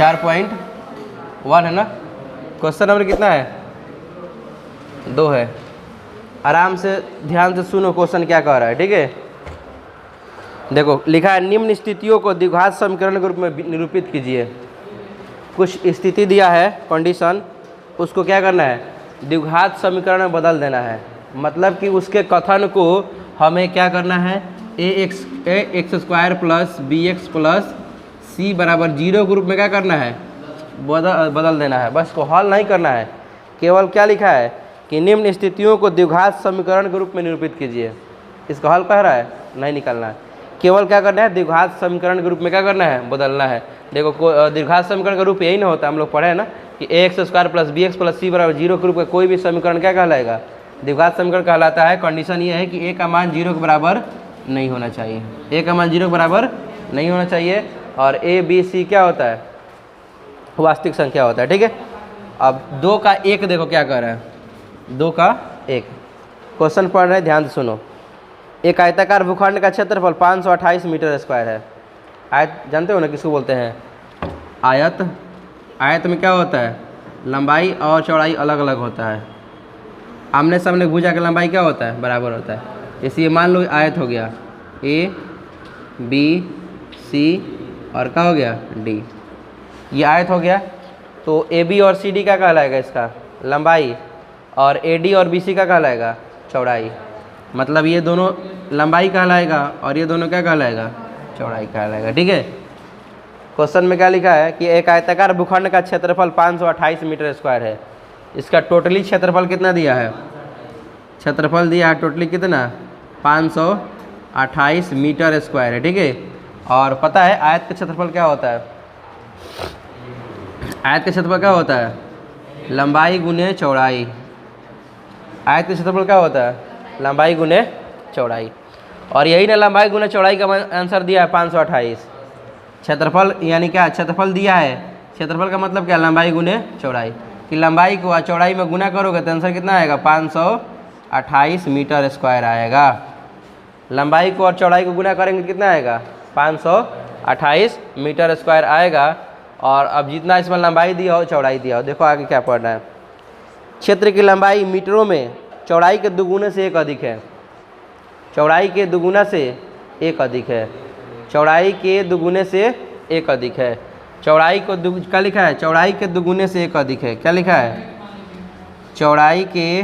4.1 है ना। Question number कितना है? 2 है। आराम से ध्यान से सुनो क्वेश्चन क्या कह रहा है, ठीक है। देखो लिखा है निम्न स्थितियों को द्विघात समीकरण के रूप में निरूपित कीजिए। कुछ स्थिति दिया है, कंडीशन, उसको क्या करना है? द्विघात समीकरण में बदल देना है। मतलब कि उसके कथन को हमें क्या करना है? X square plus b x plus c बराबर 0 के रूप में क्या करना है? बदल देना है। बस को हल नहीं करना है, केवल क्या लिखा है कि निम्न स्थितियों को द्विघात समीकरण के रूप में निरूपित कीजिए। इसका हल कह रहा है, नहीं निकालना है, केवल क्या करना है? द्विघात समीकरण के रूप में क्या करना है? बदलना है। देखो द्विघात समीकरण का रूप यही ना होता है, हम लोग पढ़े हैं ना कि x square plus b x plus c बराबर 0 के रूप में कोई भी समीकरण क्या कहलाएगा? द्विघात समीकरण कहलाता है। कंडीशन ये है कि ए का मान 0 के बराबर नहीं होना चाहिए, ए का मान 0 के बराबर नहीं होना चाहिए, और ए बी सी क्या होता है? वास्तविक संख्या होता है, ठीक है। अब 2 का 1 देखो क्या कह रहा है, 2 का 1 क्वेश्चन पढ़ रहे हैं, ध्यान से सुनो। एक आयताकार भूखंड का क्षेत्रफल 528 मीटर स्क्वायर है। आयत जानते हो ना किसको बोलते हैं? आयत। आयत में क्या होता है? लंबाई और चौड़ाई अलग अलग होता है। आमने सामने भुजा की लंबाई क्या होता है? बराबर होता है। इसलिए मान लो आयत हो गया ए बी सी और क्या हो गया? डी। ये आयत हो गया। तो ए बी और सी डी क्या कहलाएगा? इसका लंबाई, और ए डी और बी सी का कहलाएगा? चौड़ाई। मतलब ये दोनों लंबाई कहलाएगा और ये दोनों क्या कहलाएगा? चौड़ाई कहलाएगा, ठीक है। क्वेश्चन में क्या लिखा है कि एक आयताकार भूखंड का क्षेत्रफल 528 मीटर स्क्वायर है। इसका टोटली क्षेत्रफल कितना दिया है? क्षेत्रफल दिया है टोटली कितना? 528 मीटर स्क्वायर है, ठीक है। और पता है आयत का क्षेत्रफल क्या होता है? आयत का क्षेत्रफल क्या होता है? लंबाई गुने चौड़ाई। आयत का क्षेत्रफल क्या होता है? लंबाई गुने चौड़ाई। और यही ना लंबाई गुने चौड़ाई का आंसर दिया है 528। क्षेत्रफल यानी क्या? क्षेत्रफल दिया है, क्षेत्रफल का मतलब क्या? लंबाई गुने चौड़ाई। कि लंबाई को चौड़ाई में गुना करोगे तो आंसर कितना आएगा? 528 मीटर स्क्वायर आएगा। लंबाई को और चौड़ाई को गुना करेंगे कितना आएगा? 528 मीटर स्क्वायर आएगा। और अब जितना इसमें लंबाई दिया हो चौड़ाई दिया हो, देखो आगे क्या पढ़ना है। क्षेत्र की लंबाई मीटरों में चौड़ाई के दुगुने से 1 अधिक है। चौड़ाई के दुगुना से 1 अधिक है। चौड़ाई के दुगुने से 1 अधिक है। चौड़ाई को क्या लिखा है? चौड़ाई के दुगुने से 1 अधिक है। क्या लिखा है? चौड़ाई के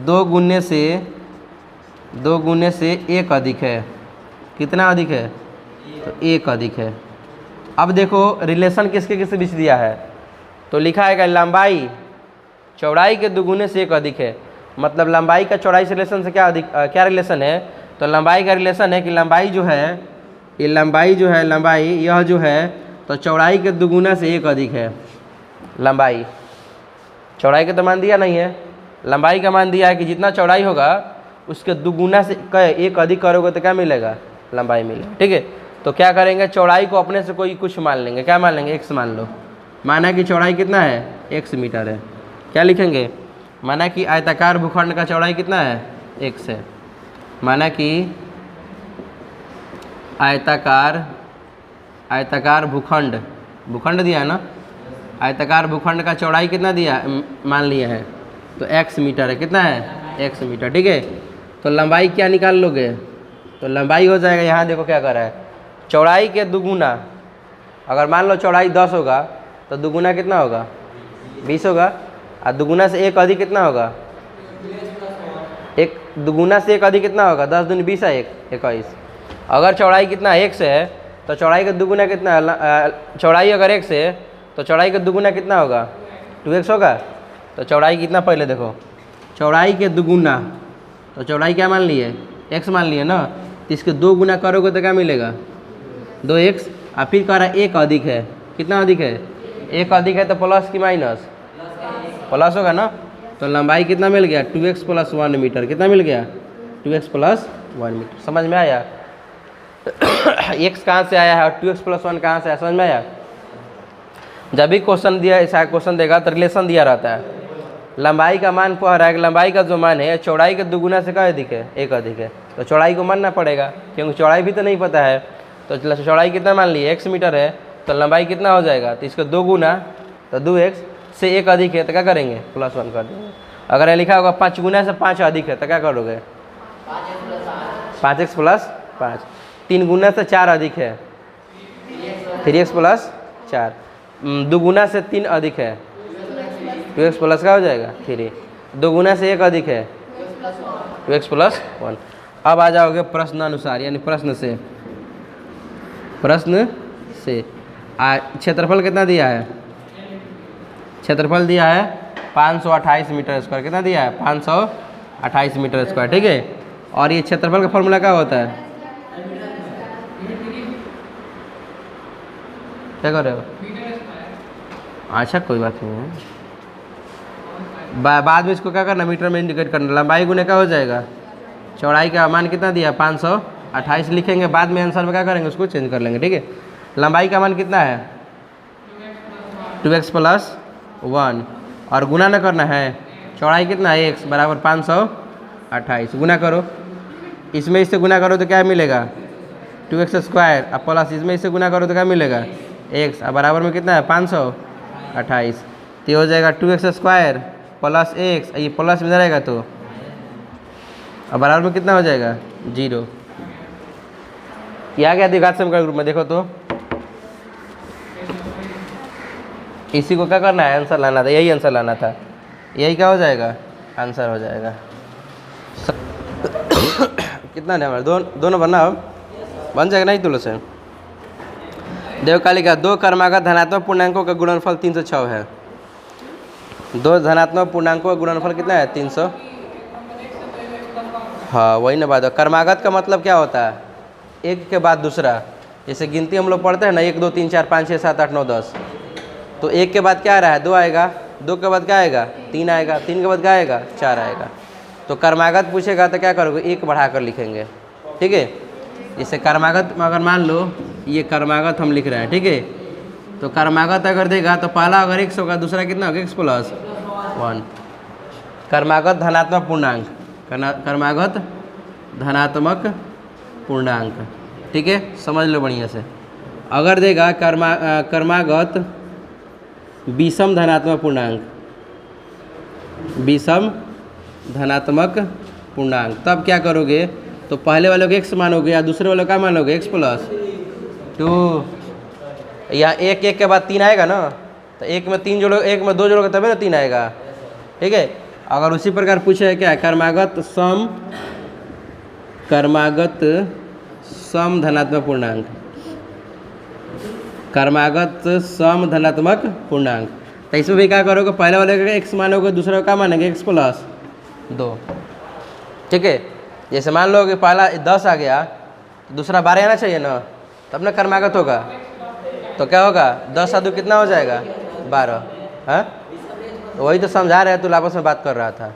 2 गुने से 1 अधिक है। कितना अधिक है? तो 1 अधिक है। अब देखो रिलेशन किसके किसके बीच दिया है, तो लिखा है कि लंबाई चौड़ाई के दुगुने से 1 अधिक है। मतलब लंबाई का चौड़ाई से रिलेशन से क्या रिलेशन है? तो लंबाई का रिलेशन है कि लंबाई जो है, ये लंबाई जो है, लंबाई यह जो है तो चौड़ाई के दुगुना से 1 अधिक है। लंबाई चौड़ाई का तो मान दिया नहीं है, लंबाई का मान दिया है कि जितना चौड़ाई होगा उसके दुगुना से 1 अधिक करोगे तो क्या मिलेगा? लंबाई मिलेगा, ठीक है। तो क्या करेंगे? चौड़ाई को अपने से कोई कुछ मान लेंगे। क्या मान लेंगे? x मान लो। माना कि चौड़ाई कितना है? x मीटर है। क्या लिखेंगे? माना कि आयताकार भूखंड का चौड़ाई कितना है? x है। माना कि आयताकार भूखंड दिया है ना, आयताकार भूखंड का चौड़ाई कितना दिया मान लिया है, तो x मीटर है। कितना है? x मीटर, ठीक है। तो लंबाई क्या निकाल लोगे? तो लंबाई हो जाएगा, यहाँ देखो क्या कर रहा है, चौड़ाई के दुगुना। अगर मान लो चौड़ाई 10 होगा तो दुगुना कितना होगा? 20 होगा। और दुगुना से 1 अधिक कितना होगा? एक दुगुना से 1 अधिक कितना होगा? 10 दूनी 20 है 21। अगर चौड़ाई कितना x है तो चौड़ाई का दुगुना कितना? चौड़ाई अगर x है तो चौड़ाई का दुगुना कितना होगा? 2x होगा। तो चौड़ाई कितना पहले देखो, चौड़ाई के दुगुना, तो चौड़ाई क्या मान लिए? x मान लिए ना। तो इसके 2 गुना करोगे तो क्या मिलेगा? 2x। और फिर कह रहा है 1 अधिक है। कितना अधिक है? 1 अधिक है तो प्लस की माइनस? प्लस होगा ना। तो लंबाई कितना मिल गया? 2x + 1 metre. कितना मिल गया? 2x + 1 metre. समझ में आया? x कहाँ से आया है और 2x + 1 कहाँ से आया? समझ में आया? जब भी क्वेश्चन दिया, ऐसा क्वेश्चन देगा तो रिलेशन दिया रहता है। लंबाई का मान पढ़ रहा है कि लंबाई का जो मान है चौड़ाई के दुगुना से क्या अधिक है? 1 अधिक है। तो चौड़ाई को मानना पड़ेगा क्योंकि चौड़ाई भी तो नहीं पता है। तो चौड़ाई कितना मान लिए? x मीटर है। तो लंबाई कितना हो जाएगा, तो इसको 2 गुना, तो 2x से 1 अधिक है तो क्या करेंगे, +1 कर देंगे। अगर ये लिखा होगा 5 गुना से 5 अधिक है तो क्या करोगे, 5x + 5। 3 गुना से 4 अधिक है, 3x + 4। 2 गुना से 3 अधिक है, 2x प्लस क्या हो जाएगा 3। 2 गुना से 1 अधिक है, 2x + 1। अब आ जाओगे प्रश्नानुसार, यानी प्रश्न से। क्षेत्रफल कितना दिया है, क्षेत्रफल दिया है 528 मीटर स्क्वायर। कितना दिया है, 528 मीटर स्क्वायर, ठीक है। और ये क्षेत्रफल का फॉर्मूला क्या होता है, क्या कर रहे हो, अच्छा कोई बात नहीं है, बाद में इसको क्या करना, मीटर में इंडिकेट करना। लंबाई गुने क्या हो जाएगा, चौड़ाई का मान कितना दिया, 528 लिखेंगे, बाद में आंसर में क्या करेंगे, उसको चेंज कर लेंगे, ठीक है। लंबाई का मान कितना है, 2x + 1, और गुना न करना है, चौड़ाई कितना है, x = 528। गुना करो, इसमें इससे गुना करो तो क्या मिलेगा, 2x², अब प्लस इसमें इससे गुना करो तो क्या मिलेगा, x, अब बराबर में कितना है 528। तो ये हो जाएगा 2x² + x, ये प्लस में रहेगा तो अब बराबर में कितना हो जाएगा, 0। ये आ गया द्विघात समीकरण ग्रुप में। देखो तो इसी को क्या करना है, आंसर लाना था, यही आंसर लाना था, यही क्या हो जाएगा, आंसर हो जाएगा। कितना है हमारे, दोनों बनना, अब बन जाएगा नहीं तुलो से। देखो क्या लिखा, 2 क्रमागत धनात्मक पूर्णांकों का गुणनफल 306 है। 2 धनात्मक पूर्णांकों का गुणनफल कितना है, 300। हाँ वही ना बात है, क्रमागत का मतलब क्या होता है, एक के बाद दूसरा। जैसे गिनती हम लोग पढ़ते हैं ना, 1 2 3 4 5 6 7 8 9 10, तो 1 के बाद क्या आ रहा है, 2 आएगा, 2 के बाद क्या आएगा, 3 आएगा, 3 के बाद क्या आएगा, 4 आएगा। तो क्रमागत पूछेगा तो क्या करोगे, 1 बढ़ाकर लिखेंगे, ठीक है। जैसे क्रमागत अगर मान लो ये क्रमागत हम लिख रहे हैं, ठीक है, तो क्रमागत अगर देगा तो पहला अगर x होगा, दूसरा कितना होगा, x + 1। क्रमागत धनात्मक पूर्णांक, क्रमागत धनात्मक पूर्णांक, ठीक है, समझ लो बढ़िया से। अगर देगा क्रमागत विषम धनात्मक पूर्णांक, विषम धनात्मक पूर्णांक, तब क्या करोगे, तो पहले वाले को x मानोगे या दूसरे वाले का मानोगे, x + 2। या 1 1 के बाद 3 आएगा ना, तो 1 में 3 जोड़ो, 1 में 2 जोड़ोगे तभी ना 3 आएगा, ठीक है। अगर उसी प्रकार पूछे क्या, क्रमागत सम धनात्मक पूर्णांक, क्रमागत सम धनात्मक पूर्णांक, तो इसमें भी क्या करोगे, पहले वाले का x मानोगे, दूसरे का क्या मानेंगे, x + 2, ठीक है। जैसे मान लो कि पहला 10 आ गया, दूसरा 12 आना चाहिए ना, तब ना क्रमागत होगा। तो क्या होगा, 10 + 2 कितना हो जाएगा, 12। हाँ वही तो समझा रहे हैं, तू आपस में बात कर रहा था।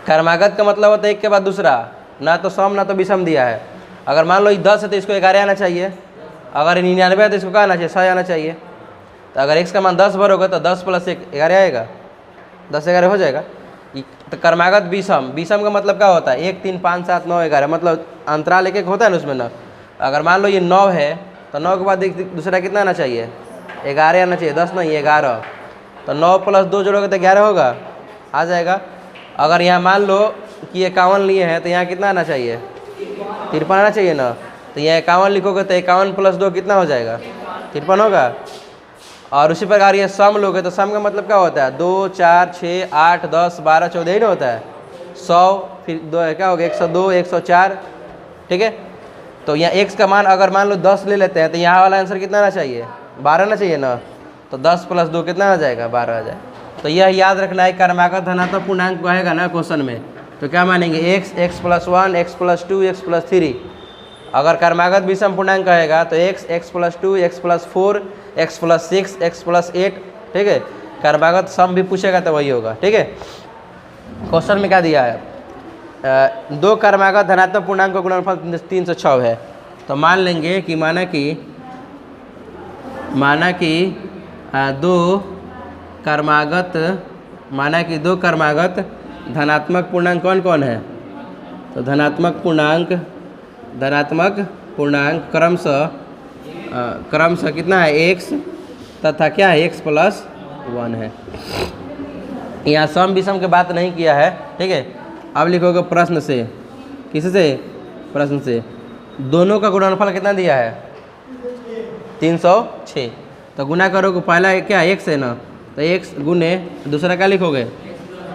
क्रमागत का मतलब होता है 1 के बाद दूसरा, ना तो सम ना तो विषम दिया है। अगर मान लो 10 है तो इसको 11 आना चाहिए, अगर 99 है तो इसको क्या आना चाहिए, 100 आना चाहिए। तो अगर x का मान 10 भरोगे तो 10 + 1 11 आएगा, 10 11 हो जाएगा। तो क्रमागत विषम, विषम का मतलब क्या होता है, 1 3 5 7 9 11, मतलब अंतराल एक होता है ना उसमें 9। अगर मान लो ये 9 है तो 9 के बाद दूसरा कितना आना चाहिए, 11 आना चाहिए, 10 नहीं 11। तो 9 + 2 जोड़ोगे तो 11 होगा, आ जाएगा। अगर यहाँ मान लो कि 51 लिए हैं तो यहाँ कितना आना चाहिए, 53 आना चाहिए ना। तो यहाँ 51 लिखोगे तो 51 + 2 कितना हो जाएगा, 53 होगा। और उसी प्रकार ये सम लोगे तो सम का मतलब क्या होता है, 2 4 6 8 10 12 14 ही ना होता है, 100 फिर 2 क्या हो गया, 102 104, ठीक है। तो यहाँ x का मान अगर मान लो 10 ले लेते हैं तो यहाँ वाला आंसर कितना आना चाहिए, 12 आना चाहिए ना। तो 10 + 2 कितना आ जाएगा, 12 आ जाएगा। तो यह याद रखना है, क्रमागत धनात्मक पूर्णांक कहेगा ना क्वेश्चन में, तो क्या मानेंगे, x x + 1 x + 2 x + 3। अगर क्रमागत विषम पूर्णांक कहेगा तो x x + 2 x + 4 x + 6 x + 8, ठीक है। क्रमागत सम भी पूछेगा तो वही होगा, ठीक है। क्वेश्चन में क्या दिया है, 2 क्रमागत धनात्मक पूर्णांक का गुणनफल 306 है। तो मान लेंगे कि माना कि 2 क्रमागत धनात्मक पूर्णांक कौन कौन है। तो धनात्मक पूर्णांक क्रमशः क्रमशः कितना है x तथा क्या है x प्लस 1 है। यहाँ सम विषम की बात नहीं किया है, ठीक है। अब लिखोगे प्रश्न से, किससे? प्रश्न से दोनों का गुणनफल कितना दिया है? 306। तो गुना करोगे, पहला क्या x है ना, तो x गुने दूसरा क्या लिखोगे?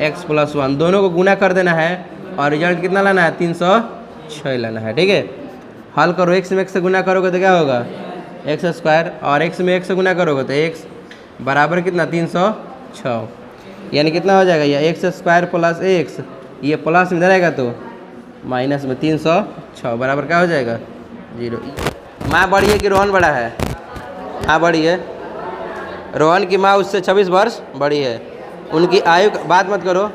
x plus 1। दोनों को गुना कर देना है और रिजल्ट कितना लाना है? 306 लाना है, ठीक है। हल करो, x में x से गुना करोगे तो क्या होगा? x स्क्वायर, और x में x से गुना करोगे तो x बराबर कितना? 306। यानी कितना हो जाएगा? ये x स्क्वायर प्लस x, ये प्लस में रहेगा तो माइनस में 306 बराबर क्या हो जाएगा? 0। माँ बड़ी है कि रोहन बड़ा है? हाँ बड़ी है। रोहन की माँ उससे 26 वर्ष बड़ी है। उनकी आयु, बात मत करो,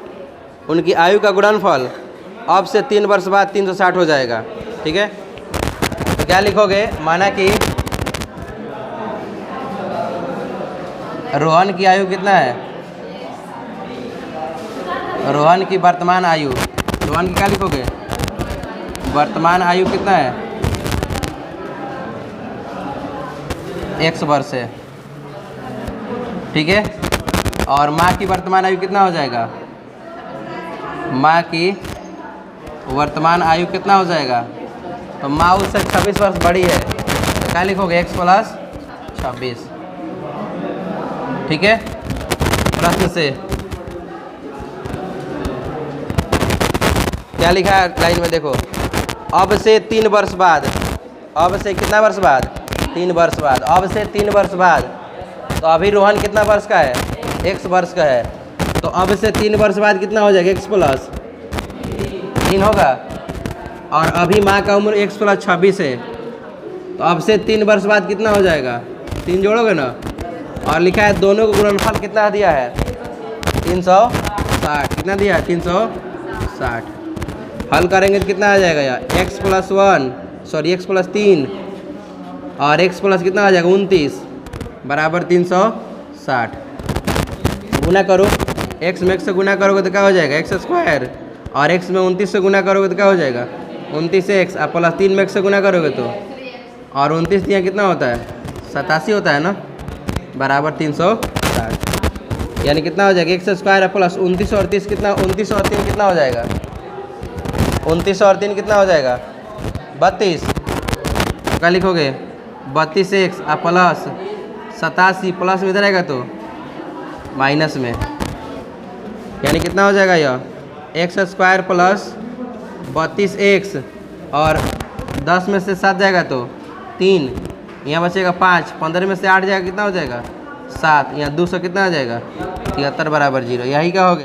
उनकी आयु का गुणनफल अब से 3 वर्ष बाद 360 हो जाएगा, ठीक है। तो क्या लिखोगे? माना कि रोहन की आयु कितना है? रोहन की वर्तमान आयु, रोहन की क्या लिखोगे? वर्तमान आयु कितना है? x वर्ष है, ठीक है। और माँ की वर्तमान आयु कितना हो जाएगा? माँ की वर्तमान आयु कितना हो जाएगा? तो माँ उससे 26 वर्ष बड़ी है, तो क्या लिखोगे? x प्लस 26, ठीक है। प्रश्न से क्या लिखा है लाइन में देखो, अब से 3 वर्ष बाद, अब से कितना वर्ष बाद? 3 वर्ष बाद। अब से 3 वर्ष बाद, तो अभी रोहन कितना वर्ष का है? x वर्ष का है। तो अब से 3 वर्ष बाद कितना हो जाएगा? x प्लस 3 होगा। और अभी माँ का उम्र x प्लस 26 है, तो अब से 3 वर्ष बाद कितना हो जाएगा? 3 जोड़ोगे ना। और लिखा है दोनों को गुणनफल कितना दिया है? 360। कितना दिया है? 360। हल करेंगे तो कितना आ जाएगा यार? x plus 1, sorry x plus 3 और x प्लस कितना आ जाएगा? 29 बराबर 360। गुना करो, x में x से गुना करोगे तो क्या हो जाएगा? x स्क्वायर, और x में 29 से गुना करोगे तो क्या हो जाएगा? 29x, और प्लस 3 में x से गुना करोगे तो, और 29 यहाँ कितना होता है? 87 होता है ना, बराबर 360। यानी कितना हो जाएगा? x स्क्वायर प्लस 29 और 30 कितना? 29 और 3 कितना हो जाएगा? 29 और 3 कितना हो जाएगा? 32। क्या लिखोगे? 32x प्लस 87, प्लस में इधर आएगा तो माइनस में, यानी कितना हो जाएगा? यह x स्क्वायर प्लस 32x, और 10 में से 7 जाएगा तो 3, यहाँ बचेगा 5, 15 में से 8 जाएगा, कितना हो जाएगा? 7, यहाँ 200 कितना आ जाएगा? 73 बराबर 0। यही क्या हो गया?